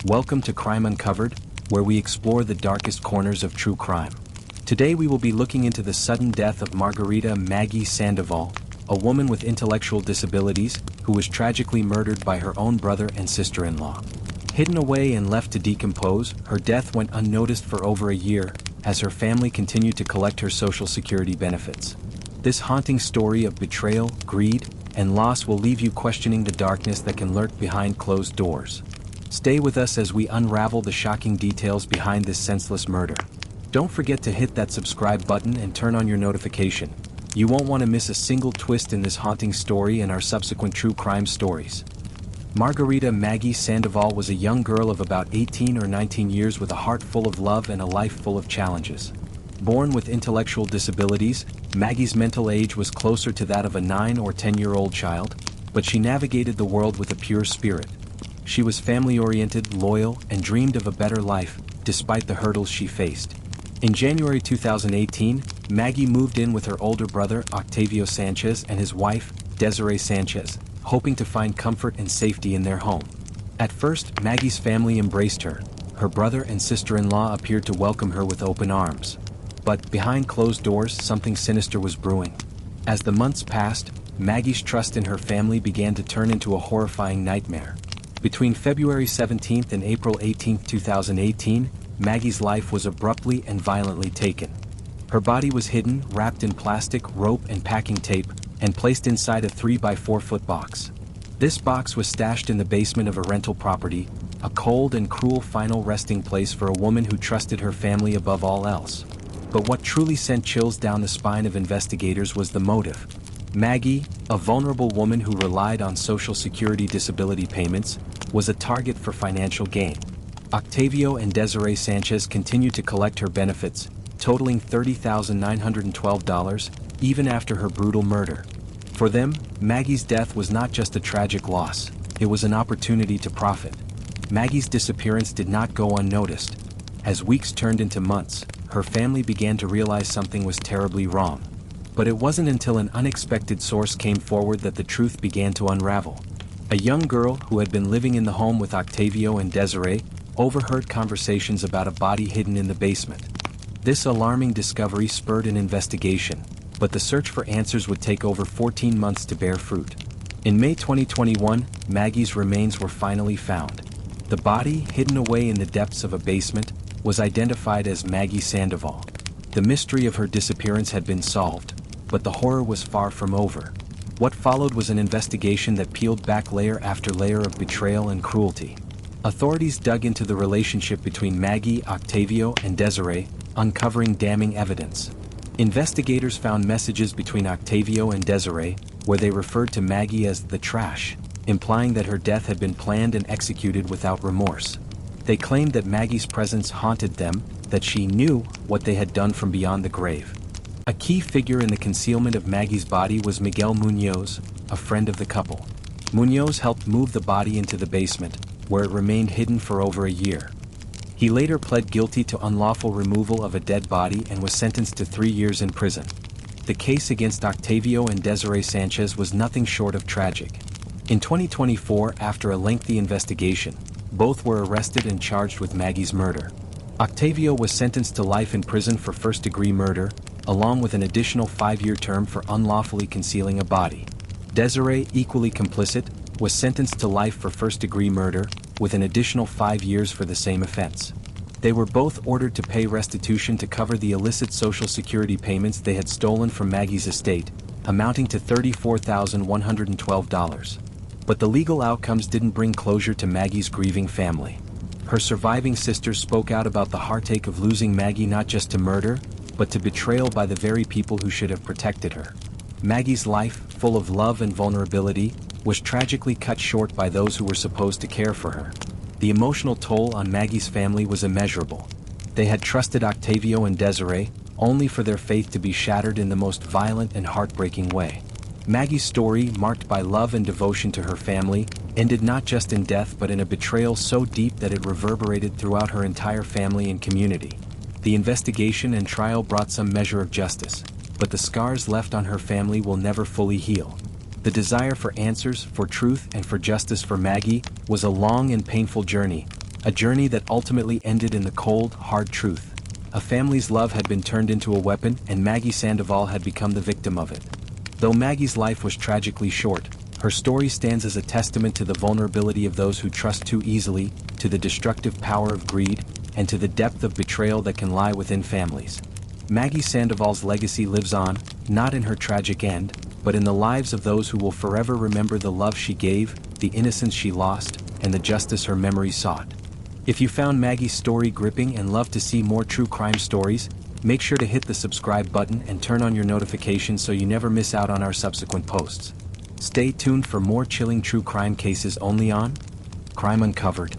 Welcome to Crime Uncovered, where we explore the darkest corners of true crime. Today we will be looking into the sudden death of Margarita Maggie Sandoval, a woman with intellectual disabilities who was tragically murdered by her own brother and sister-in-law. Hidden away and left to decompose, her death went unnoticed for over a year as her family continued to collect her Social Security benefits. This haunting story of betrayal, greed, and loss will leave you questioning the darkness that can lurk behind closed doors. Stay with us as we unravel the shocking details behind this senseless murder. Don't forget to hit that subscribe button and turn on your notification. You won't want to miss a single twist in this haunting story and our subsequent true crime stories. Margarita Maggie Sandoval was a young girl of about 18 or 19 years with a heart full of love and a life full of challenges. Born with intellectual disabilities, Maggie's mental age was closer to that of a 9 or 10-year-old child, but she navigated the world with a pure spirit. She was family-oriented, loyal, and dreamed of a better life, despite the hurdles she faced. In January 2018, Maggie moved in with her older brother, Octavio Sanchez, and his wife, Desiree Sanchez, hoping to find comfort and safety in their home. At first, Maggie's family embraced her. Her brother and sister-in-law appeared to welcome her with open arms. But behind closed doors, something sinister was brewing. As the months passed, Maggie's trust in her family began to turn into a horrifying nightmare. Between February 17 and April 18, 2018, Maggie's life was abruptly and violently taken. Her body was hidden, wrapped in plastic, rope, and packing tape, and placed inside a 3-by-4-foot box. This box was stashed in the basement of a rental property, a cold and cruel final resting place for a woman who trusted her family above all else. But what truly sent chills down the spine of investigators was the motive. Maggie, a vulnerable woman who relied on Social Security disability payments, was a target for financial gain. Octavio and Desiree Sanchez continued to collect her benefits, totaling $30,912, even after her brutal murder. For them, Maggie's death was not just a tragic loss, it was an opportunity to profit. Maggie's disappearance did not go unnoticed. As weeks turned into months, her family began to realize something was terribly wrong. But it wasn't until an unexpected source came forward that the truth began to unravel. A young girl who had been living in the home with Octavio and Desiree overheard conversations about a body hidden in the basement. This alarming discovery spurred an investigation, but the search for answers would take over 14 months to bear fruit. In May 2021, Maggie's remains were finally found. The body, hidden away in the depths of a basement, was identified as Maggie Sandoval. The mystery of her disappearance had been solved, but the horror was far from over. What followed was an investigation that peeled back layer after layer of betrayal and cruelty. Authorities dug into the relationship between Maggie, Octavio, and Desiree, uncovering damning evidence. Investigators found messages between Octavio and Desiree, where they referred to Maggie as the trash, implying that her death had been planned and executed without remorse. They claimed that Maggie's presence haunted them, that she knew what they had done from beyond the grave. A key figure in the concealment of Maggie's body was Miguel Munoz, a friend of the couple. Munoz helped move the body into the basement, where it remained hidden for over a year. He later pled guilty to unlawful removal of a dead body and was sentenced to 3 years in prison. The case against Octavio and Desiree Sanchez was nothing short of tragic. In 2024, after a lengthy investigation, both were arrested and charged with Maggie's murder. Octavio was sentenced to life in prison for first-degree murder, along with an additional 5-year term for unlawfully concealing a body. Desiree, equally complicit, was sentenced to life for first-degree murder, with an additional 5 years for the same offense. They were both ordered to pay restitution to cover the illicit Social Security payments they had stolen from Maggie's estate, amounting to $34,112. But the legal outcomes didn't bring closure to Maggie's grieving family. Her surviving sister spoke out about the heartache of losing Maggie not just to murder, but to betrayal by the very people who should have protected her. Maggie's life, full of love and vulnerability, was tragically cut short by those who were supposed to care for her. The emotional toll on Maggie's family was immeasurable. They had trusted Octavio and Desiree, only for their faith to be shattered in the most violent and heartbreaking way. Maggie's story, marked by love and devotion to her family, ended not just in death but in a betrayal so deep that it reverberated throughout her entire family and community. The investigation and trial brought some measure of justice, but the scars left on her family will never fully heal. The desire for answers, for truth, and for justice for Maggie was a long and painful journey, A journey that ultimately ended in the cold, hard truth. A family's love had been turned into a weapon and Maggie Sandoval had become the victim of it. Though Maggie's life was tragically short, her story stands as a testament to the vulnerability of those who trust too easily, to the destructive power of greed, and to the depth of betrayal that can lie within families. Maggie Sandoval's legacy lives on, not in her tragic end, but in the lives of those who will forever remember the love she gave, the innocence she lost, and the justice her memory sought. If you found Maggie's story gripping and love to see more true crime stories, make sure to hit the subscribe button and turn on your notifications so you never miss out on our subsequent posts. Stay tuned for more chilling true crime cases only on Crime Uncovered.